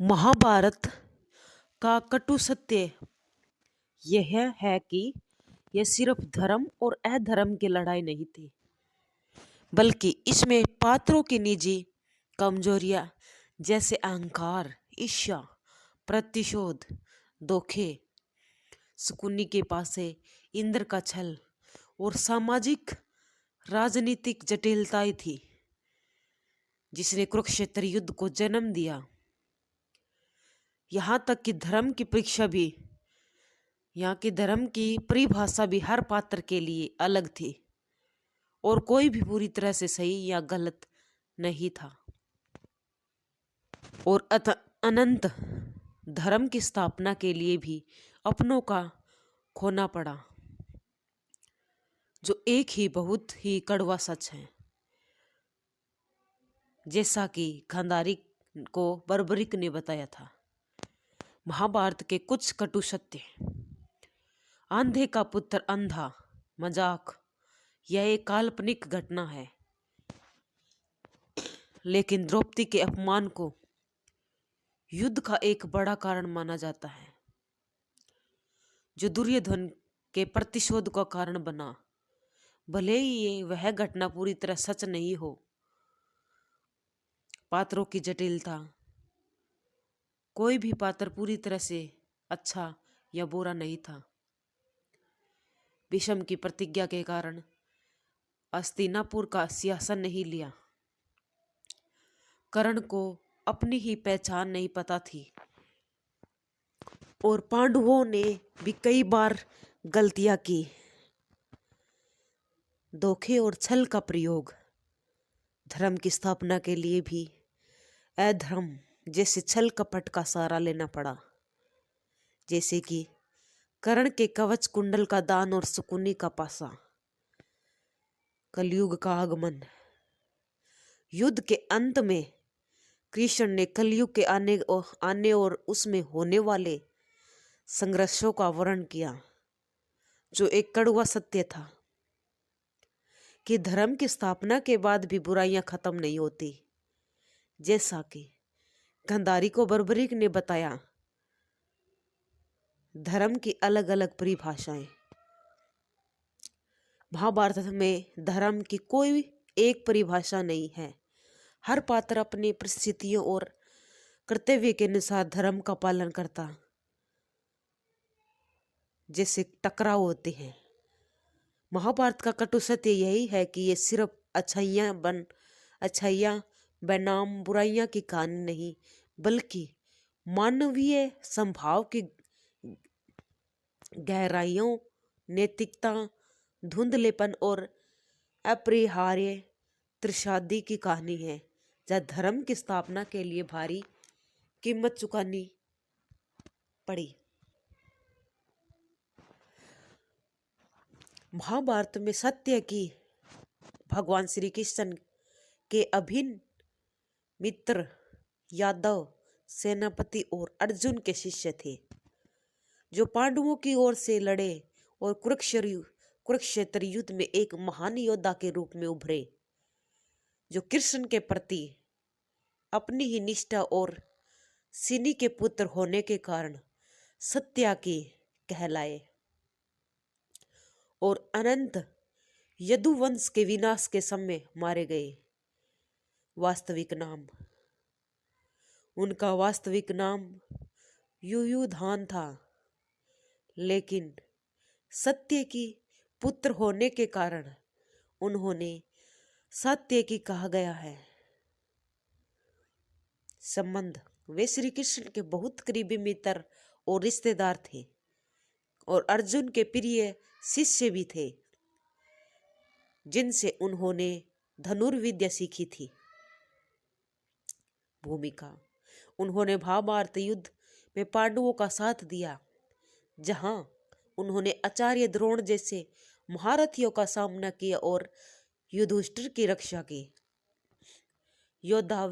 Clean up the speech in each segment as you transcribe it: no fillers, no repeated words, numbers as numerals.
महाभारत का कटु सत्य यह है कि यह सिर्फ धर्म और अधर्म की लड़ाई नहीं थी, बल्कि इसमें पात्रों की निजी कमजोरियां जैसे अहंकार, ईर्ष्या, प्रतिशोध, धोखे, शकुनी के पास से इंद्र का छल और सामाजिक राजनीतिक जटिलताएं थी, जिसने कुरुक्षेत्र युद्ध को जन्म दिया। यहाँ तक कि धर्म की परिभाषा भी हर पात्र के लिए अलग थी और कोई भी पूरी तरह से सही या गलत नहीं था। और अनंत धर्म की स्थापना के लिए भी अपनों का खोना पड़ा, जो एक ही बहुत ही कड़वा सच है। जैसा कि गांधारी को बर्बरिक ने बताया था। महाभारत के कुछ कटु सत्य। अंधे का पुत्र अंधा मजाक, यह एक काल्पनिक घटना है, लेकिन द्रौपदी के अपमान को युद्ध का एक बड़ा कारण माना जाता है, जो दुर्योधन के प्रतिशोध का कारण बना। भले ही ये वह घटना पूरी तरह सच नहीं हो, पात्रों की जटिलता, कोई भी पात्र पूरी तरह से अच्छा या बुरा नहीं था। भीष्म की प्रतिज्ञा के कारण हस्तिनापुर का सिंहासन नहीं लिया। कर्ण को अपनी ही पहचान नहीं पता थी और पांडवों ने भी कई बार गलतियां की। धोखे और छल का प्रयोग धर्म की स्थापना के लिए भी अधर्म जैसे छल कपट का सहारा लेना पड़ा, जैसे कि कर्ण के कवच कुंडल का दान और शकुनी का पासा। कलयुग का आगमन। युद्ध के अंत में कृष्ण ने कलयुग के आने और उसमें होने वाले संघर्षों का वर्णन किया, जो एक कड़वा सत्य था कि धर्म की स्थापना के बाद भी बुराइयां खत्म नहीं होती। जैसा कि गांधारी को बर्बरिक ने बताया, धर्म की अलग अलग परिभाषाएं। महाभारत में धर्म की कोई एक परिभाषा नहीं है। हर पात्र अपनी परिस्थितियों और कर्तव्य के अनुसार धर्म का पालन करता। जैसे टकराव होते हैं। महाभारत का कटु सत्य यही है कि ये सिर्फ अच्छाइयां बनाम बुराइयां की कहानी नहीं, बल्कि मानवीय संभाव की गहराइयों, नैतिकता, धुंधलेपन और अपरिहार्य त्रसादी की कहानी है, जहाँ धर्म की स्थापना के लिए भारी कीमत चुकानी पड़ी। महाभारत में सत्य की भगवान श्री कृष्ण के अभिन्न मित्र यादव सेनापति और अर्जुन के शिष्य थे, जो पांडवों की ओर से लड़े और कुरुक्षेत्र युद्ध में एक महान योद्धा के रूप में उभरे, जो कृष्ण के प्रति अपनी ही निष्ठा और सिनी के पुत्र होने के कारण सत्याकी कहलाए और अनंत यदुवंश के विनाश के समय मारे गए। उनका वास्तविक नाम युयुधान था, लेकिन सत्य की पुत्र होने के कारण उन्होंने सात्यकी कहा गया है। संबंध। वे श्री कृष्ण के बहुत करीबी मित्र और रिश्तेदार थे और अर्जुन के प्रिय शिष्य भी थे, जिनसे उन्होंने धनुर्विद्या सीखी थी। भूमिका। उन्होंने महाभारत युद्ध में पांडवों का साथ दिया, जहां उन्होंने आचार्य द्रोण जैसे महारथियों का सामना किया और युधिष्ठिर की रक्षा की। योद्धा।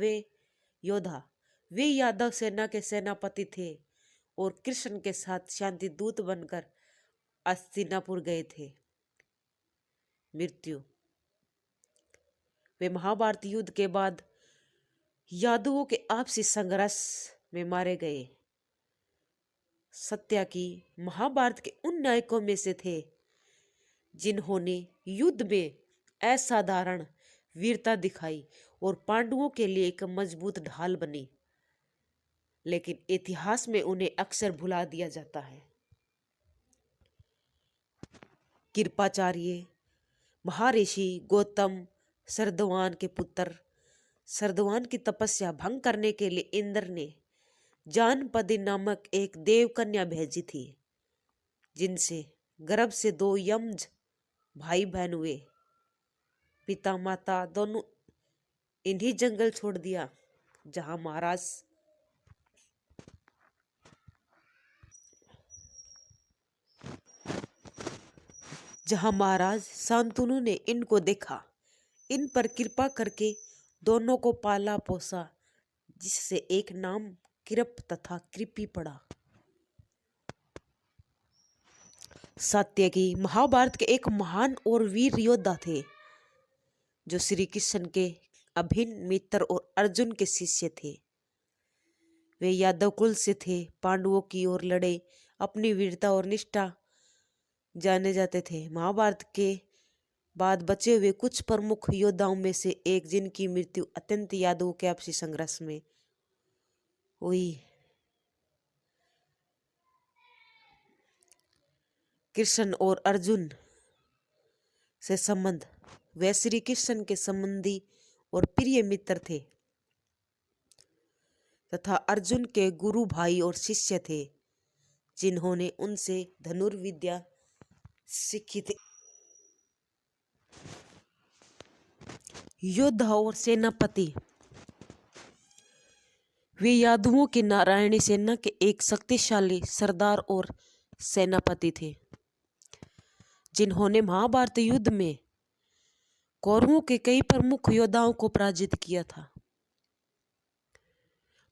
वे यादव सेना के सेनापति थे और कृष्ण के साथ शांति दूत बनकर हस्तिनापुर गए थे। मृत्यु। वे महाभारत युद्ध के बाद यादवों के आपसी संघर्ष में मारे गए। सत्यकी महाभारत के उन नायकों में से थे जिन्होंने युद्ध में असाधारण वीरता दिखाई और पांडवों के लिए एक मजबूत ढाल बनी, लेकिन इतिहास में उन्हें अक्सर भुला दिया जाता है। कृपाचार्य महर्षि गौतम सरदवान के पुत्र सरदवान की तपस्या भंग करने के लिए इंद्र ने जानपदी नामक एक देवकन्या भेजी थी, जिनसे गर्भ से 2 यमज भाई बहन हुए। पिता माता दोनों इन्हीं जंगल छोड़ दिया जहां महाराज शांतनु ने इनको देखा, इन पर कृपा करके दोनों को पाला पोसा, जिससे एक नाम कृप तथा कृपी पड़ा। सात्यकी महाभारत के एक महान और वीर योद्धा थे, जो श्री कृष्ण के अभिन्न मित्र और अर्जुन के शिष्य थे। वे यादव कुल से थे, पांडवों की ओर लड़े, अपनी वीरता और निष्ठा जाने जाते थे। महाभारत के बाद बचे हुए कुछ प्रमुख योद्धाओं में से एक, जिनकी मृत्यु अत्यंत यादवों के आपसी संघर्ष में हुई। कृष्ण और अर्जुन से संबंध। वे श्री कृष्ण के संबंधी और प्रिय मित्र थे तथा अर्जुन के गुरु भाई और शिष्य थे, जिन्होंने उनसे धनुर्विद्या सीखी थी। योद्धा और सेनापति। वे यादवों की नारायणी सेना के एक शक्तिशाली सरदार और सेनापति थे, जिन्होंने महाभारत युद्ध में कौरवों के कई प्रमुख योद्धाओं को पराजित किया था।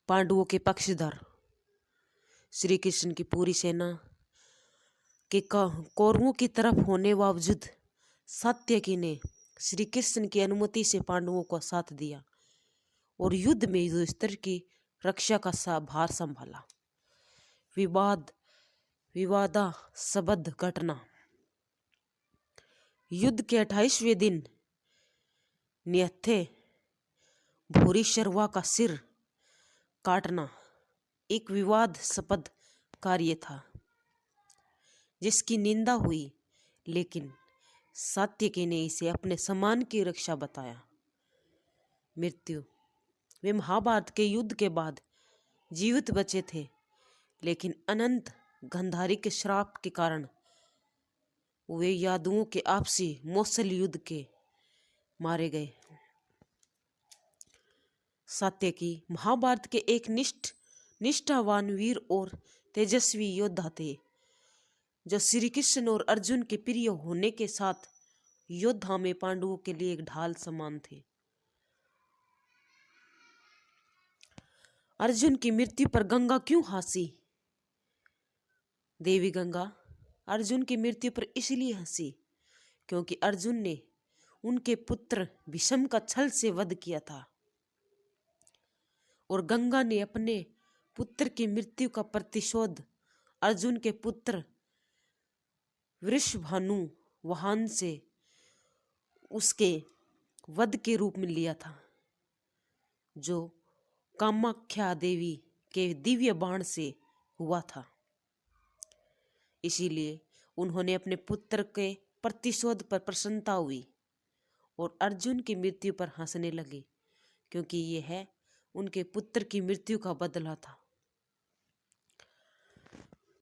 पांडवों के पक्षधर। श्री कृष्ण की पूरी सेना के कौरवों की तरफ होने बावजूद सात्यकी ने श्री कृष्ण की अनुमति से पांडवों को साथ दिया और युद्ध में युधिष्ठिर की रक्षा का भार संभाला। विवादास्पद घटना। युद्ध के 28वें दिन निहत्थे भूरिश्रवा का सिर काटना एक विवादास्पद कार्य था, जिसकी निंदा हुई, लेकिन सात्यकी ने इसे अपने सम्मान की रक्षा बताया। मृत्यु। वे महाभारत के युद्ध के बाद जीवित बचे थे, लेकिन अनंत गंधारी के श्राप के कारण वे यादवों के आपसी मौसल युद्ध के मारे गए। सात्यकी महाभारत के एक निष्ठावान वीर और तेजस्वी योद्धा थे, जो श्री कृष्ण और अर्जुन के प्रिय होने के साथ योद्धा में पांडवों के लिए एक ढाल समान थे। अर्जुन की मृत्यु पर गंगा क्यों हंसी? देवी गंगा अर्जुन की मृत्यु पर इसलिए हंसी क्योंकि अर्जुन ने उनके पुत्र भीष्म का छल से वध किया था, और गंगा ने अपने पुत्र की मृत्यु का प्रतिशोध अर्जुन के पुत्र वृषभानु वाहन से उसके वध के रूप में लिया था, जो कामाख्या देवी के दिव्य बाण से हुआ था। इसीलिए उन्होंने अपने पुत्र के प्रतिशोध पर प्रसन्नता हुई और अर्जुन की मृत्यु पर हंसने लगे, क्योंकि यह उनके पुत्र की मृत्यु का बदला था।